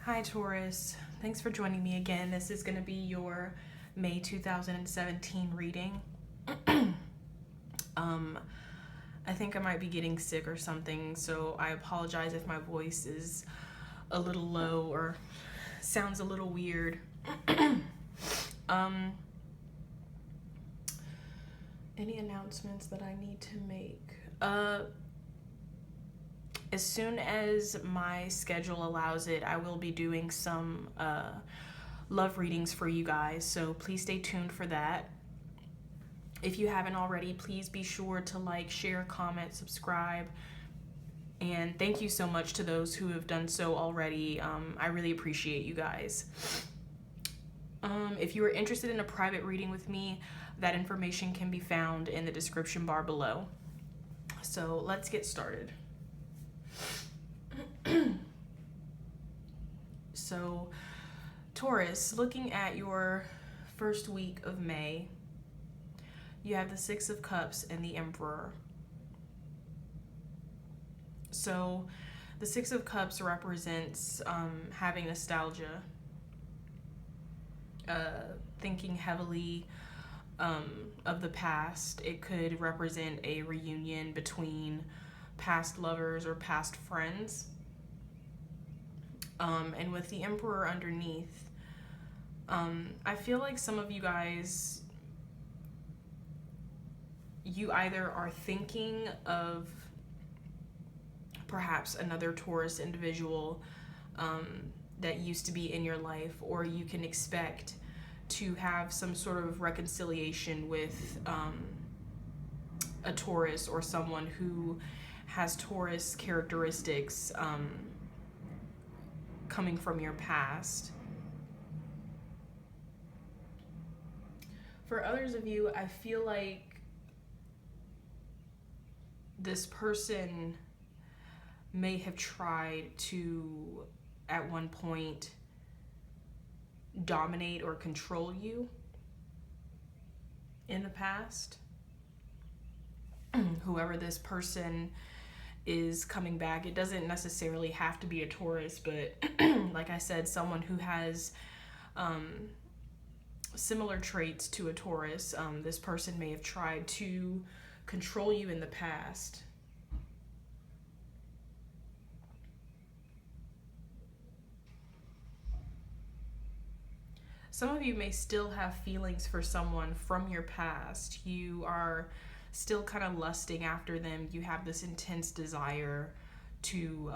Hi Taurus, thanks for joining me again. This is going to be your May 2017 reading. I think I might be getting sick or something, so I apologize if my voice is a little low or sounds a little weird. Any announcements that I need to make? As soon as my schedule allows it, I will be doing some love readings for you guys, so please stay tuned for that. If you haven't already, please be sure to like, share, comment, subscribe, and thank you so much to those who have done so already. I really appreciate you guys. If you are interested in a private reading with me, that information can be found in the description bar below. So let's get started. So, Taurus, looking at your first week of May, you have the Six of Cups and the Emperor. So, the Six of Cups represents having nostalgia, thinking heavily of the past. It could represent a reunion between past lovers or past friends. And with the Emperor underneath, I feel like some of you guys, you either are thinking of perhaps another Taurus individual that used to be in your life, or you can expect to have some sort of reconciliation with a Taurus or someone who has Taurus characteristics coming from your past. For others of you, I feel like this person may have tried to, at one point, dominate or control you in the past. Whoever this person is coming back, it doesn't necessarily have to be a Taurus, but like I said, someone who has similar traits to a Taurus. This person may have tried to control you in the past. Some of you may still have feelings for someone from your past. You are still kind of lusting after them. You have this intense desire to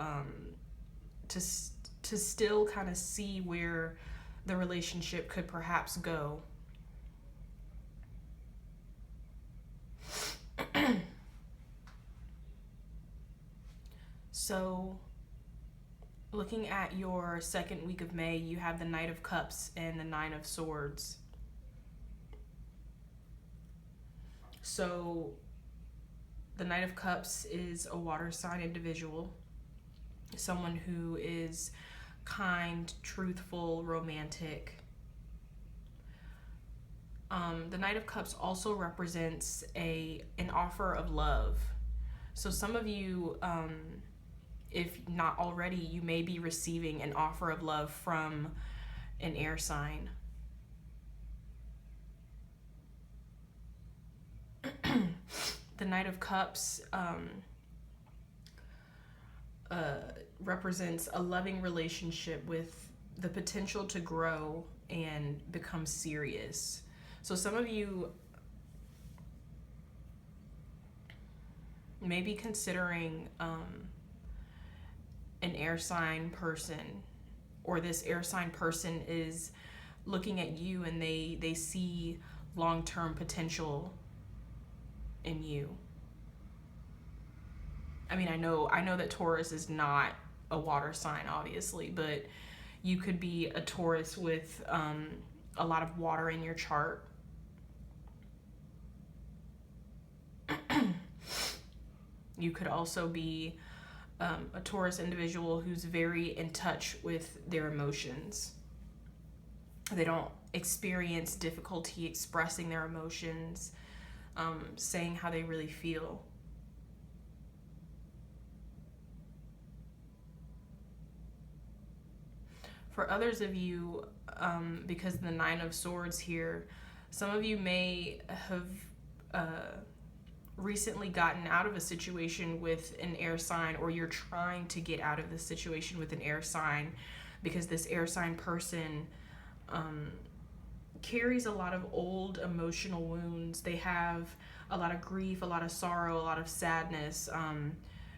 still kind of see where the relationship could perhaps go. So, looking at your second week of May, you have the Knight of Cups and the Nine of Swords. So, the Knight of Cups is a water sign individual, someone who is kind, truthful, romantic. The Knight of Cups also represents an offer of love. So some of you, if not already, you may be receiving an offer of love from an air sign. The Knight of Cups represents a loving relationship with the potential to grow and become serious. So some of you may be considering an air sign person, or this air sign person is looking at you and they see long-term potential in you. I mean, I know that Taurus is not a water sign, obviously, but you could be a Taurus with a lot of water in your chart. You could also be a Taurus individual who's very in touch with their emotions. They don't experience difficulty expressing their emotions, saying how they really feel. For others of you, because of the Nine of Swords here, some of you may have recently gotten out of a situation with an air sign, or you're trying to get out of this situation with an air sign, because this air sign person carries a lot of old emotional wounds. They have a lot of grief, a lot of sorrow, a lot of sadness.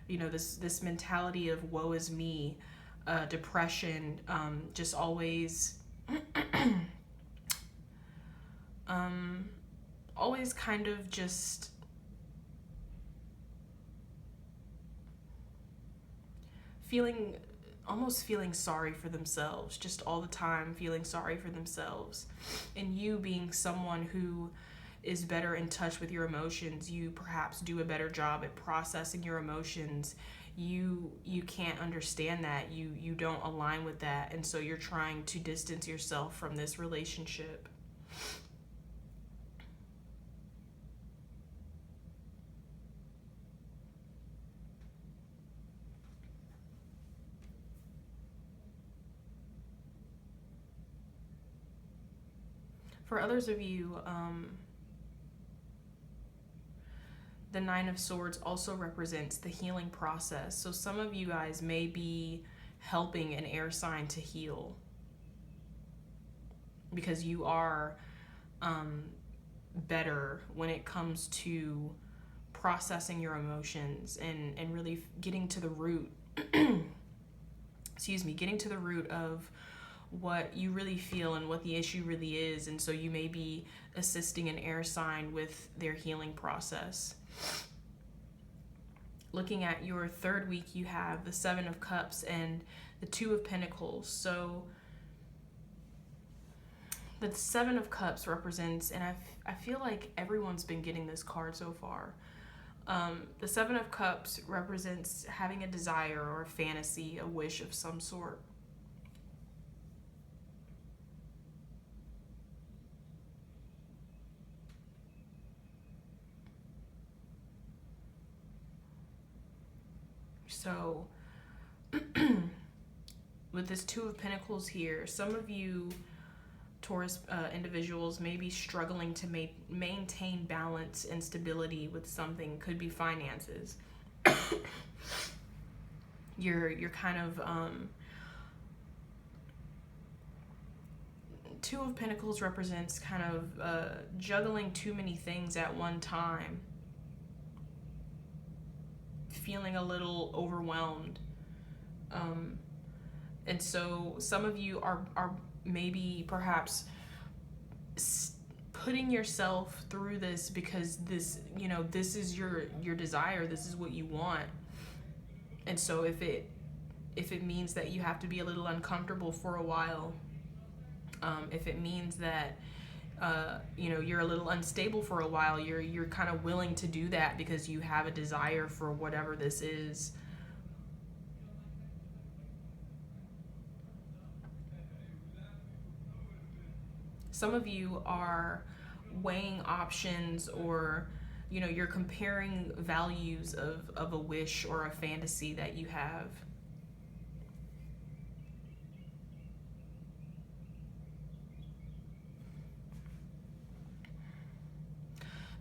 This mentality of woe is me, depression, just always, always kind of just almost feeling sorry for themselves, just all the time feeling sorry for themselves. And you being someone who is better in touch with your emotions, you perhaps do a better job at processing your emotions. You can't understand that. You don't align with that, and so you're trying to distance yourself from this relationship. For others of you, the Nine of Swords also represents the healing process. So some of you guys may be helping an air sign to heal, because you are better when it comes to processing your emotions and really getting to the root getting to the root of what you really feel and what the issue really is. And so you may be assisting an air sign with their healing process. Looking at your third week, you have the Seven of Cups and the Two of Pentacles. So the Seven of Cups represents, and I feel like everyone's been getting this card so far. The Seven of Cups represents having a desire or a fantasy, a wish of some sort. So with this Two of Pentacles here, some of you Taurus individuals may be struggling to maintain balance and stability with something. Could be finances. You're kind of Two of Pentacles represents kind of juggling too many things at one time, feeling a little overwhelmed, and so some of you are maybe perhaps putting yourself through this because this is your desire, this is what you want. And so if it means that you have to be a little uncomfortable for a while, if it means that you're a little unstable for a while, you're kind of willing to do that because you have a desire for whatever this is. Some of you are weighing options, or you're comparing values of a wish or a fantasy that you have.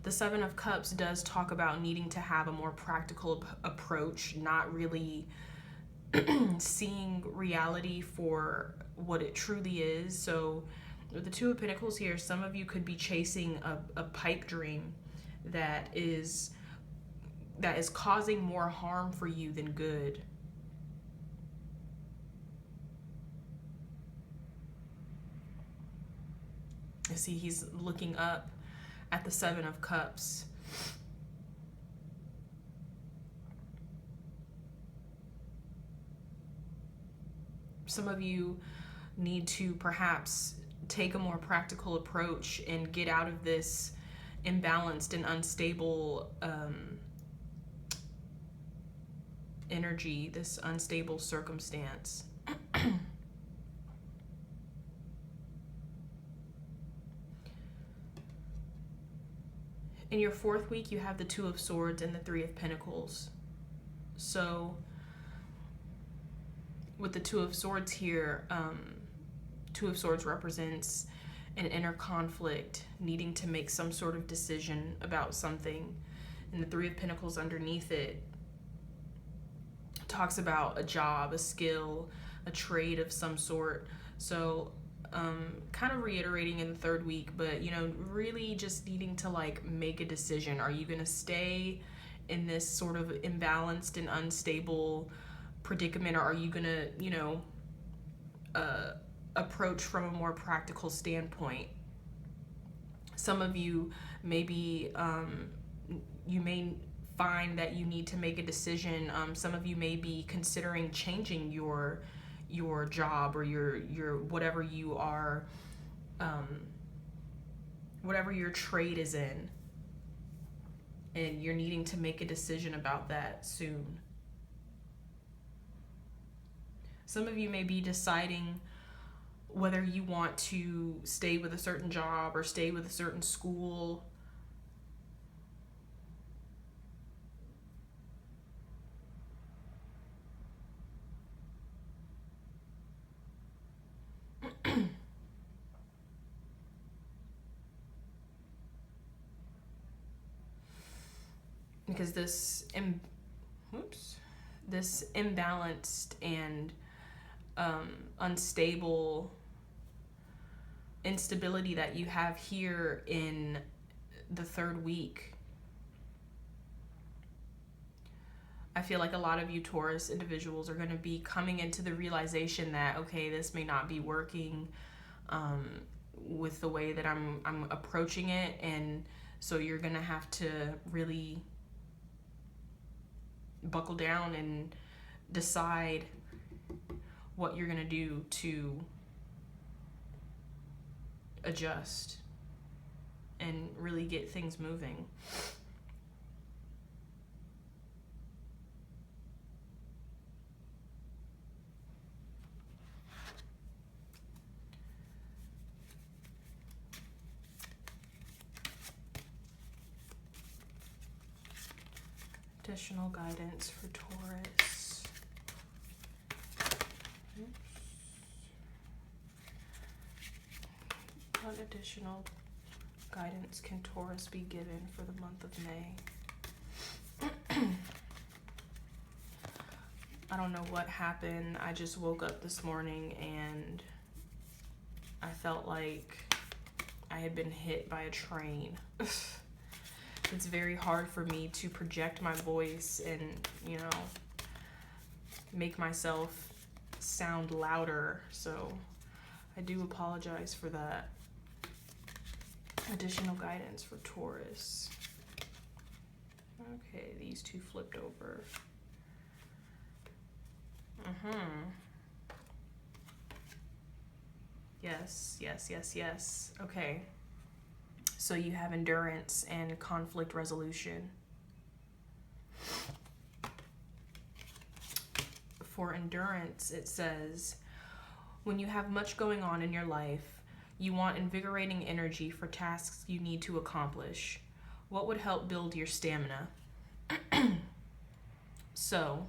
The Seven of Cups does talk about needing to have a more practical approach, not really seeing reality for what it truly is. So with the Two of Pentacles here, some of you could be chasing a pipe dream that is causing more harm for you than good. You see, he's looking up at the Seven of Cups. Some of you need to perhaps take a more practical approach and get out of this imbalanced and unstable energy, this unstable circumstance. In your fourth week, you have the Two of Swords and the Three of Pentacles. So with the Two of Swords here, Two of Swords represents an inner conflict, needing to make some sort of decision about something. And the Three of Pentacles underneath it talks about a job, a skill, a trade of some sort. So kind of reiterating in the third week, but you know, really just needing to like make a decision. Are you going to stay in this sort of imbalanced and unstable predicament, or are you going to, you know, approach from a more practical standpoint? Some of you maybe you may find that you need to make a decision. Some of you may be considering changing your job or your whatever you are, whatever your trade is in, and you're needing to make a decision about that soon. Some of you may be deciding whether you want to stay with a certain job or stay with a certain school. Because this imbalanced and unstable instability that you have here in the third week, I feel like a lot of you Taurus individuals are going to be coming into the realization that, okay, this may not be working with the way that I'm approaching it, and so you're going to have to really buckle down and decide what you're going to do to adjust and really get things moving. Additional guidance for Taurus. Oops. What additional guidance can Taurus be given for the month of May? I don't know what happened. I just woke up this morning and I felt like I had been hit by a train. It's very hard for me to project my voice and, you know, make myself sound louder. So I do apologize for that. Additional guidance for Taurus. Okay, these two flipped over. Yes, yes, yes, yes. Okay. So you have endurance and conflict resolution. For endurance, it says, when you have much going on in your life, you want invigorating energy for tasks you need to accomplish. What would help build your stamina? So,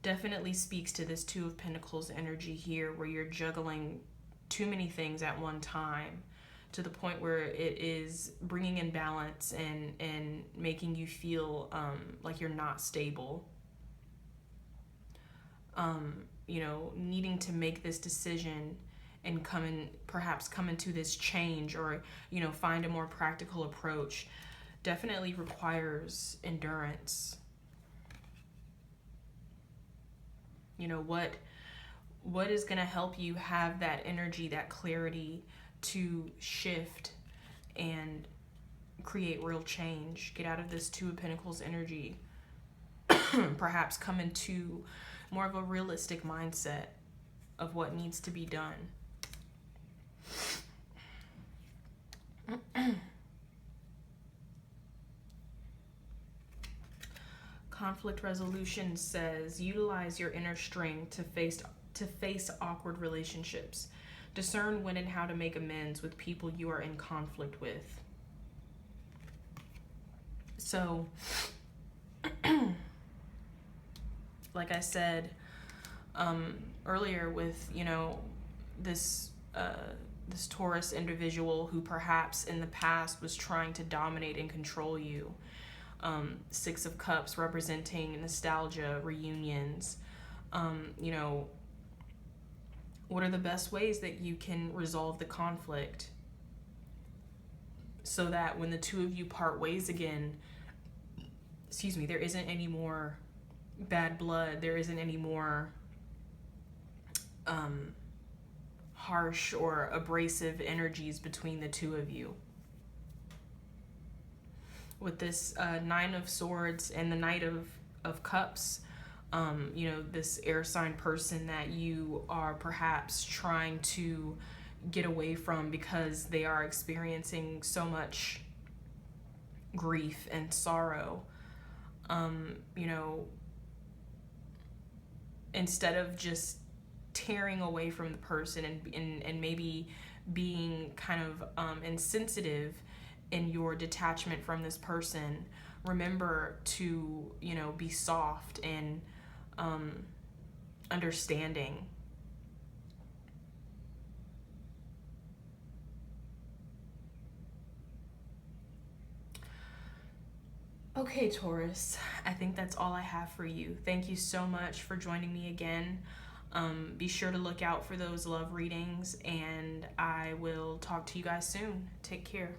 definitely speaks to this Two of Pentacles energy here, where you're juggling too many things at one time, to the point where it is bringing in balance and making you feel like you're not stable. You know, needing to make this decision and perhaps come into this change, or, you know, find a more practical approach, definitely requires endurance. You know, what is going to help you have that energy, that clarity to shift and create real change? Get out of this Two of Pentacles energy. Perhaps come into more of a realistic mindset of what needs to be done. Conflict resolution says, utilize your inner strength to face awkward relationships. Discern when and how to make amends with people you are in conflict with. So, like I said, earlier with, you know, this this Taurus individual who perhaps in the past was trying to dominate and control you. Six of Cups representing nostalgia, reunions. You know, what are the best ways that you can resolve the conflict so that when the two of you part ways again, excuse me, there isn't any more bad blood, there isn't any more harsh or abrasive energies between the two of you. With this Nine of Swords and the Knight of Cups, you know, this air sign person that you are perhaps trying to get away from because they are experiencing so much grief and sorrow. You know, instead of just tearing away from the person and maybe being kind of insensitive in your detachment from this person, remember to, you know, be soft and understanding. Okay, Taurus, I think that's all I have for you. Thank you so much for joining me again. Be sure to look out for those love readings, and I will talk to you guys soon. Take care.